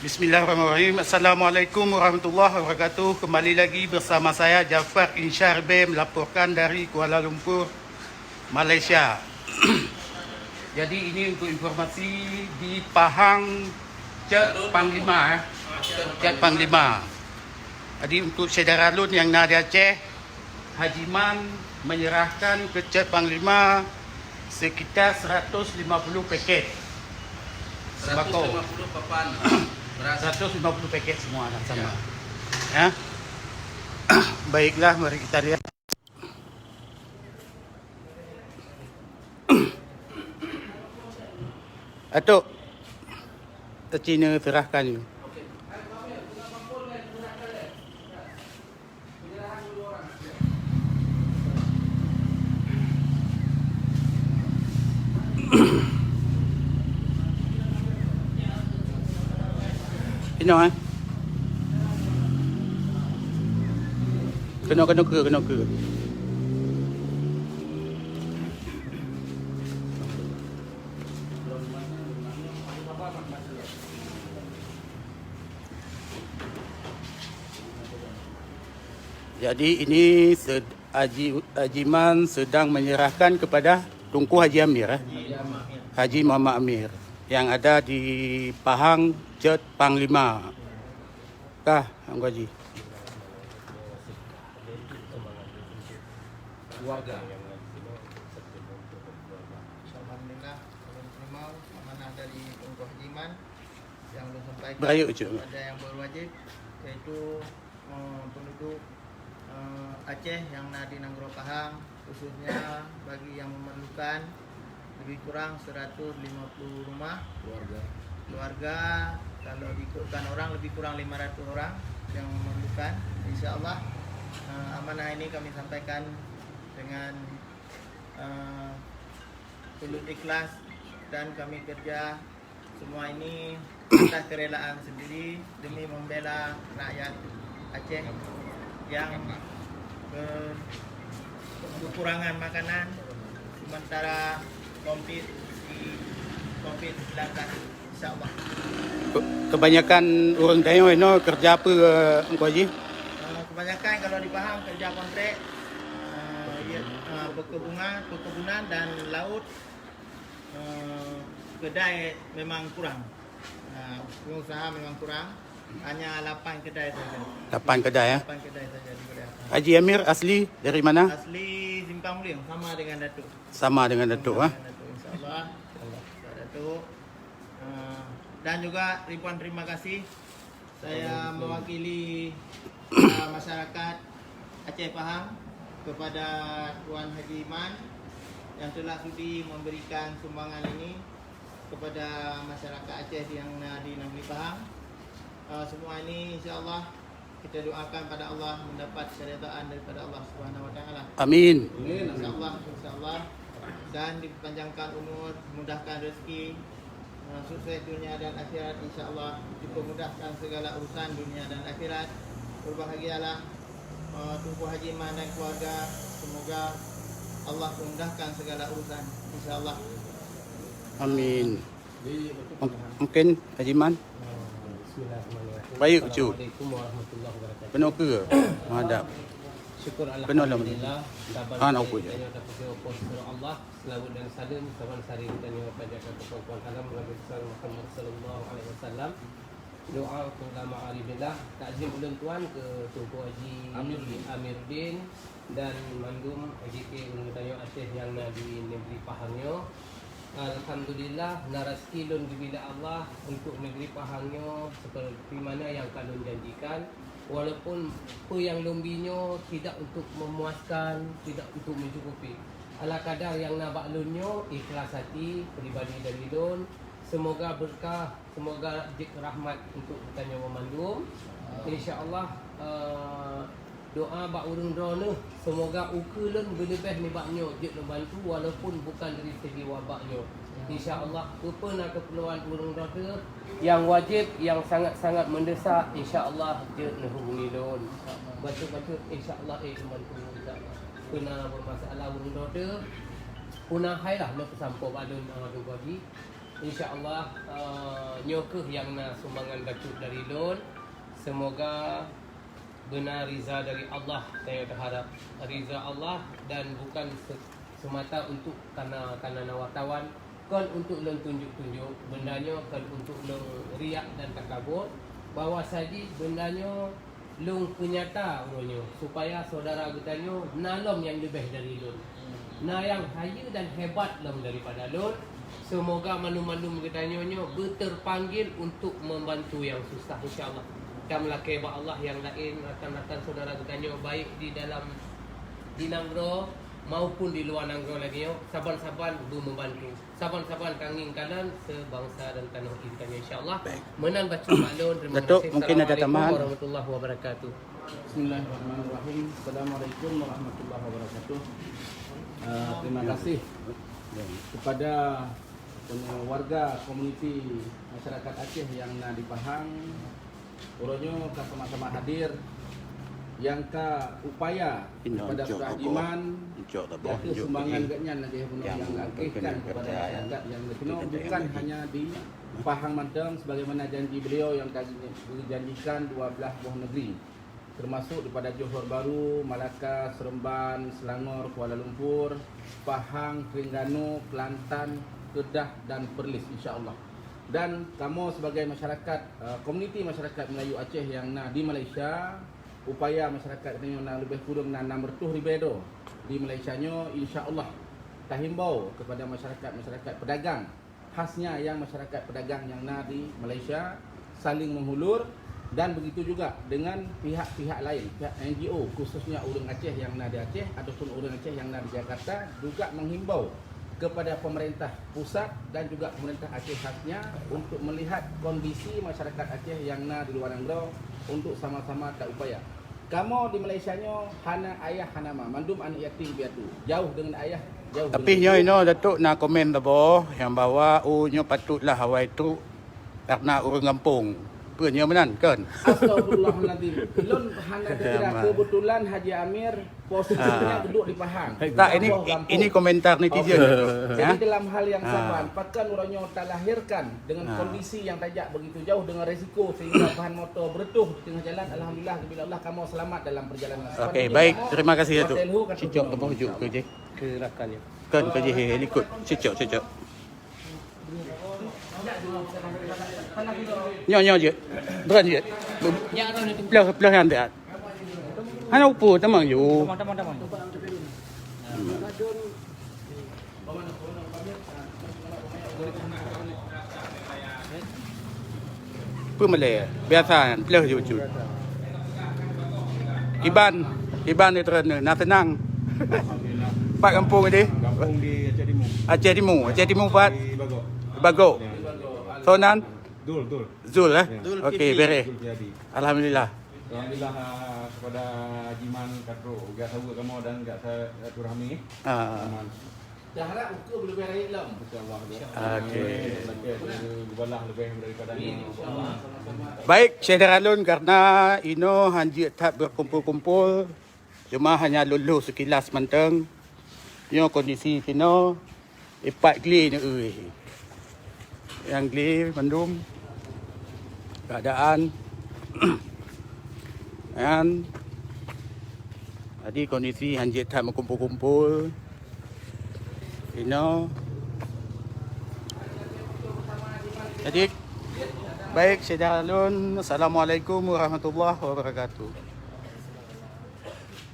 Bismillahirrahmanirrahim. Assalamualaikum warahmatullahi wabarakatuh. Kembali lagi bersama saya Jafar Insyarbe melaporkan dari Kuala Lumpur, Malaysia. Jadi ini untuk informasi di Pahang Cet Panglima. Cet Panglima. Jadi untuk saudara Lun yang nak di Aceh, Haji Man menyerahkan ke Cet Panglima sekitar 150 paket sembako. 150 papan beras. 150 paket semua nak sama. Ya. Baiklah, mari kita lihat. Atuk, Cina serahkan ni. Kena kena ke. Jadi ini Haji Man sedang menyerahkan kepada Tunku Haji Amir, Haji Muhammad Amir yang ada di Pahang Cet Panglima. Kah, Angku Haji? Keluarga. Alhamdulillah, terima amanah dari Tunku Haji Man yang belum sampaikan Berayuk je. kepada yang berwajib, iaitu penduduk Aceh yang ada di Nanggro Pahang, khususnya bagi yang memerlukan lebih kurang 150 rumah keluarga. Kalau diikutkan orang lebih kurang 500 orang yang memerlukan. InsyaAllah amanah ini kami sampaikan dengan tulus ikhlas, dan kami kerja semua ini atas kerelaan sendiri demi membela rakyat Aceh yang kekurangan makanan sementara COVID-19, insyaAllah. Kebanyakan orang Dayak ini kerja apa, Angku Haji? Kebanyakan kalau di Pahang kerja kontrak, perkebunan dan laut. Kedai memang kurang, pengusaha memang kurang, hanya 8 kedai saja. 8 kedai ya. 8 kedai saja diberi. Haji Amir asli dari mana? Asli Simpang Muling, sama dengan Datuk. Sama dengan Datuk ah. InsyaAllah, Pak Datuk. Dan juga ribuan terima kasih. Saya mewakili masyarakat Aceh Pahang kepada Tuan Haji Man yang telah sudi memberikan sumbangan ini kepada masyarakat Aceh yang di Negeri Pahang. Semua ini insya-Allah kita doakan pada Allah mendapat keridaan daripada Allah Subhanahu Wa Taala. Amin. Insya-Allah, dan dipanjangkan umur, mudahkan rezeki, sukses dunia dan akhirat, insya-Allah dipermudahkan segala urusan dunia dan akhirat. Berbahagialah Tunku Haji Man dan keluarga. Semoga Allah memudahkan segala urusan, insya-Allah. Amin. Mungkin Haji Man. Bismillahirrahmanirrahim. Baik, Cu. Assalamualaikum warahmatullahi wabarakatuh. Penuh ke? Menghadap. Syukur Benar lah, alhamdulillah. Ah, nak puja. Kita dapat berapa surah Allah. Selawat dan salam saban sari kita ni pada kata-kata alam Nabi Muhammad sallallahu alaihi wasallam. Doa ulama alillah, takzim ulun tuan ke Tunku Haji Amiruddin dan mandum AJK Ulun Dayak Aceh yang di negeri Pahangnya. Alhamdulillah, narasi lun dibila Allah untuk negeri Pahangnya seperti mana yang kalun janjikan. Walaupun apa yang lumbinya tidak untuk memuaskan, tidak untuk mencukupi. Ala kadar yang nabak lunyo, ikhlas hati, peribadi dari lun. Semoga berkah, semoga jik rahmat untuk bertanya memandum. InsyaAllah doa bak urung drone, semoga ukulun berlebih ni baknya jik membantu walaupun bukan dari segi wabaknya. InsyaAllah apa nak keperluan urung drone yang wajib, yang sangat-sangat mendesak, insyaAllah jik nak hubungi lun. Baca-baca insyaAllah membantu. Kena bermasalah urung drone, punah hai lah nak sampai balun Tunku Haji. InsyaAllah nyokeh yang na sumbangan bacut dari lon. Semoga benar riza dari Allah. Saya berharap riza Allah dan bukan semata untuk karena wartawan. Kan untuk lon tunjuk-tunjuk. Bendanya kan untuk lon riak dan takabur. Bahawa saja bendanya lon kenyata urunyo. Supaya saudara bertanya nalom yang lebih dari lon. Nah yang haya dan hebat lom daripada lon. Semoga manum-manum ketanyonyo berterpanggil untuk membantu yang susah insyaAllah. Dan melaki Allah yang lain akan saudara ketanyo baik di dalam di Nanggro maupun di luar Nanggro lagi yo. Saban-saban membantu. Saban-saban kanging kanan sebangsa dan tanah air kami insyaAllah. Menan baca maklun. Terima Datuk, kasih. mungkin ada Assalamualaikum tambahan. warahmatullahi wabarakatuh. Bismillahirrahmanirrahim. Assalamualaikum warahmatullahi wabarakatuh. Terima kasih kepada warga komuniti masyarakat Aceh yang na di Pahang. Uronyo ka sama-sama hadir yang ka upaya kepada surah iman yaitu sumbangan gaknya lagi yang akihkan kepada masyarakat yang lekno bukan hanya di Pahang Manteng sebagaimana janji beliau yang dijanjikan 12 buah negeri termasuk daripada Johor Bahru, Malacca, Seremban, Selangor, Kuala Lumpur, Pahang, Terengganu, Kelantan, Kedah dan Perlis insya-Allah. Dan kamu sebagai masyarakat komuniti masyarakat Melayu Aceh yang na di Malaysia, upaya masyarakat ini na lebih kurang na 600 ribu di Malaysia nyo insya-Allah tahimbau kepada masyarakat pedagang khasnya yang masyarakat pedagang yang na di Malaysia saling menghulur dan begitu juga dengan pihak-pihak lain, pihak NGO khususnya orang Aceh yang na di Aceh ataupun orang Aceh yang na di Jakarta juga menghimbau kepada pemerintah pusat dan juga pemerintah Aceh khasnya untuk melihat kondisi masyarakat Aceh yang na di luar Nanggro untuk sama-sama tak upaya. Kamu di Malaysia nyo hana ayah hana ma, mandum anak yatim piatu. Jauh dengan ayah, jauh. Tapi nyo ino Datuk nak komen tabo yang bawa nyo patutlah hawai tu karena orang kampung. Punya menan kan? Astagfirullahaladzim. Lon hana kira kebetulan Haji Amir posisinya duduk di Pahang. Tak, ini komentar netizen. Jadi dalam hal yang sama, pakan orangnya tak lahirkan dengan kondisi yang tajak begitu jauh dengan resiko sehingga bahan motor beretuh di tengah jalan. Alhamdulillah, alhamdulillah kamu selamat dalam perjalanan. Okey, baik. Terima kasih Datuk. Cicok kamu ujuk ke je. Ke rakannya. Kan ke je ikut. Cicok. Nyo je. Beran je. Belah yang dia. Hana upu tamang you. Teman-teman. Apa Malay? Biasa belah je ucu. Iban ni terus nak senang. Pak kampung ni. Kampung di Aceh Timur. Aceh Timur Pak. Di Bagok. Bagok. Sonan Dul. Zul Okey, beres. Dul jadi. Alhamdulillah. Alhamdulillah kepada Jiman Katro, gak tahu kamu dan gak saya Rahmi. Aman. Dah harap ukur lebih baik lah. Insyaallah. Okey. Gubalah lebih daripada ini. Baik, Syekh Daralun karena ino hanji tak berkumpul-kumpul. Cuma hanya lulu sekilas manteng. Yo kondisi kino ipat gli ni yang gli mandum keadaan dan tadi kondisi hanji tak berkumpul-kumpul. Jadi baik, Syekh Daralun. Assalamualaikum warahmatullahi wabarakatuh.